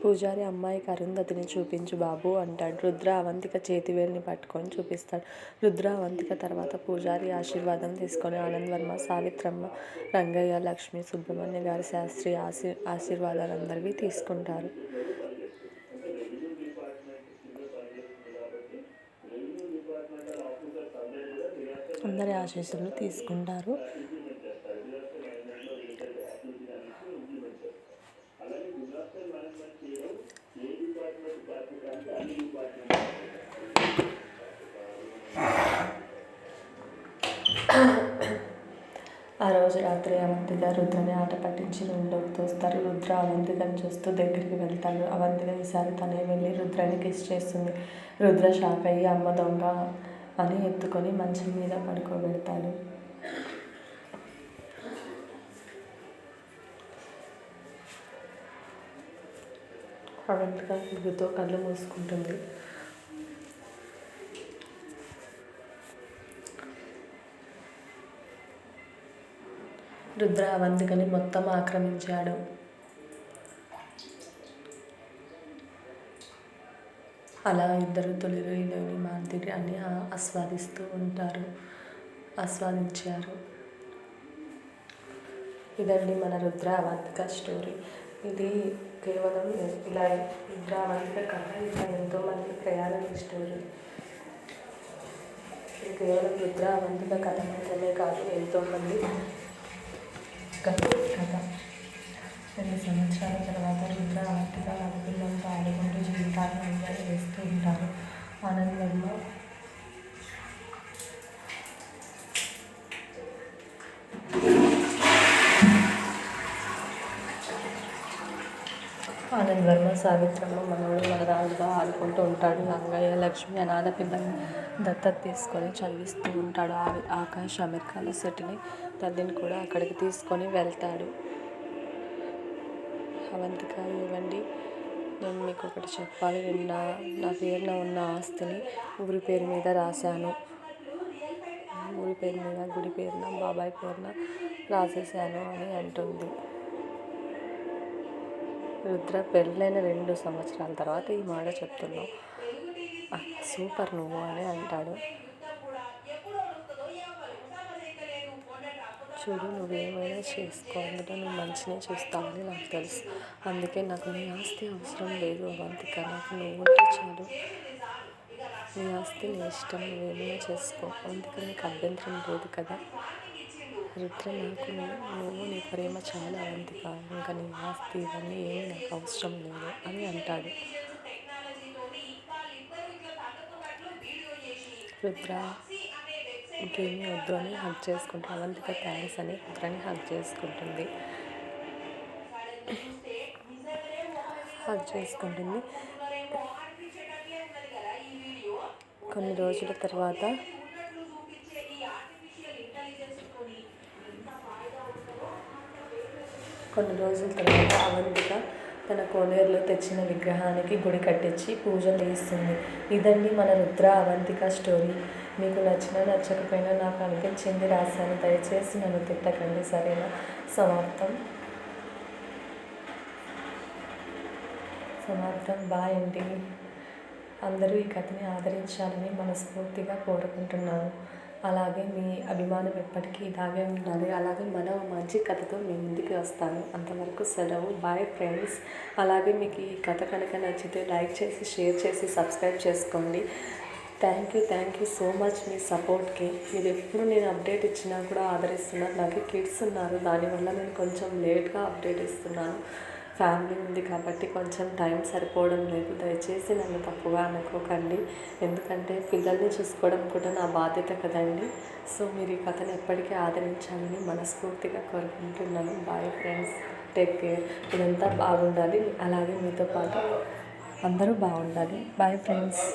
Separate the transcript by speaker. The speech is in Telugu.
Speaker 1: పూజారి అమ్మాయికి అరుంధతిని చూపించు బాబు అంటాడు. రుద్ర అవంతిక చేతివేలిని పట్టుకొని చూపిస్తాడు. రుద్ర అవంతిక తర్వాత పూజారి ఆశీర్వాదం తీసుకొని ఆనంద్ వర్మ, సావిత్రమ్మ, రంగయ్య, లక్ష్మి, సుబ్రహ్మణ్య గారి శాస్త్రి ఆశీర్వాదాలు అందరివి తీసుకుంటారు. అందరి ఆశీస్సులు తీసుకుంటారు. ఆ రోజు రాత్రి అవంతిక రుద్రని ఆట పట్టించి రూమ్లోకి తోస్తారు. రుద్ర అవంతికను చూస్తూ దగ్గరికి వెళ్తాడు. అవంతిక ఈసారి తనే వెళ్ళి రుద్రని కిస్ చేస్తుంది. రుద్ర షాక్ అయ్యి అమ్మ దొంగ అని ఎత్తుకొని మంచం మీద పడుకోబెడతాడు. అవంతిక సిగ్గుతో కళ్ళు మూసుకుంటుంది. రుద్ర అవంతికని మొత్తం ఆక్రమించాడు. అలా ఇద్దరు తొలిలోని మాధుర్యాన్ని ఆస్వాదించారు. ఇదండి మన రుద్ర అవంతిక స్టోరీ. ఇది కేవలం ఇలా రుద్ర అవంతిక కథ, ఇలా ఎంతోమంది ప్రయాణం స్టోరీ. ఇది కేవలం రుద్ర అవంతిక కథ మాత్రమే కాదు, ఎంతోమంది కథ. 2 సంవత్సరాల తర్వాత రుద్ర అవంతిక వాళ్ళ పిల్లలతో ఆడుకుంటూ జీవితాన్ని ఎంజాయ్ చేస్తూ ఉంటారు. ఆనంద్ వర్మ సావిత్రమ్మ మనవడు మనరాలుగా ఆడుకుంటూ ఉంటాడు. రంగయ్య లక్ష్మి అనాథ పిల్లల్ని దత్తత తీసుకొని చదివిస్తూ ఉంటాడు. ఆకాష్ అమెరికాలో సెటిల్ అయి తల్లిని కూడా అక్కడికి తీసుకొని వెళ్తాడు. అవంతిక ఇవ్వండి, నేను మీకు ఒకటి చెప్పాలి. నా పేరున ఉన్న ఆస్తిని ఊరి పేరు మీద రాశాను. ఊరి పేరు మీద, గుడి పేరున, బాబాయ్ పేరున రాసేసాను అని అంటుంది. రుద్ర పెళ్ళైన 2 సంవత్సరాల తర్వాత ఈ మాట చెప్తున్నావు, సూపర్ నువ్వు అని అంటాడు. చూడు, నువ్వేమైనా చేసుకో, అందులో నువ్వు మంచినే చూస్తావని నాకు తెలుసు. అందుకే నాకు నీ ఆస్తి అవసరం లేదు అవంతిక, నాకు నువ్వుంటే చాలు. నీ ఆస్తి నీ ఇష్టం, నువ్వేమైనా చేసుకో. అవంతిక నీకు అభ్యంతరం లేదు కదా? రుద్ర, నాకు నువ్వు నీ ప్రేమ చాలా అవంతిక, ఇంకా నీ ఆస్తి ఇవన్నీ ఏమీ నాకు అవసరం లేదు అని అంటాడు. రుద్ర ఇంకేమీ వద్దు అని హగ్ చేసుకుంటాడు. అవంతిక థ్యాంక్స్ అని రుద్రని హగ్ చేసుకుంటుంది. కొన్ని రోజుల తర్వాత అవంతిక తన కోనేరులో తెచ్చిన విగ్రహానికి గుడి కట్టించి పూజలు చేస్తుంది. ఇదండి మన రుద్ర అవంతిక స్టోరీ. మీకు నచ్చకపోయినా నాకు అనిపించింది రాశాను. దయచేసి నన్ను తిట్టకండి, సరేనా? సమాప్తం. బాయ్ అండి. అందరూ ఈ కథని ఆదరించాలని మనస్ఫూర్తిగా కోరుకుంటున్నాను. అలాగే మీ అభిమానం ఎప్పటికీ ఇలాగే ఉండాలి. అలాగే మరో మంచి కథతో మీ ముందుకు వస్తాను. అంతవరకు సెలవు. Bye friends. అలాగే మీకు ఈ కథ కనుక నచ్చితే లైక్ చేసి, షేర్ చేసి, సబ్స్క్రైబ్ చేసుకోండి. థ్యాంక్ యూ సో మచ్ మీ సపోర్ట్కి. మీరు ఎప్పుడు నేను అప్డేట్ ఇచ్చినా కూడా ఆదరిస్తున్నారు. నాకు కిడ్స్ ఉన్నారు, దానివల్ల నేను కొంచెం లేట్గా అప్డేట్ ఇస్తున్నాను. ఫ్యామిలీ ఉంది కాబట్టి కొంచెం టైం సరిపోవడం లేదు. దయచేసి నన్ను తప్పుగా అనుకోకండి, ఎందుకంటే పిల్లల్ని చూసుకోవడం కూడా నా బాధ్యత కదండి. సో మీరు ఈ కథను ఎప్పటికీ ఆదరించాలని మనస్ఫూర్తిగా కోరుకుంటున్నాను. Bye friends, take care. ఇదంతా బాగుండాలి, అలాగే మీతో పాటు అందరూ బాగుండాలి. Bye friends.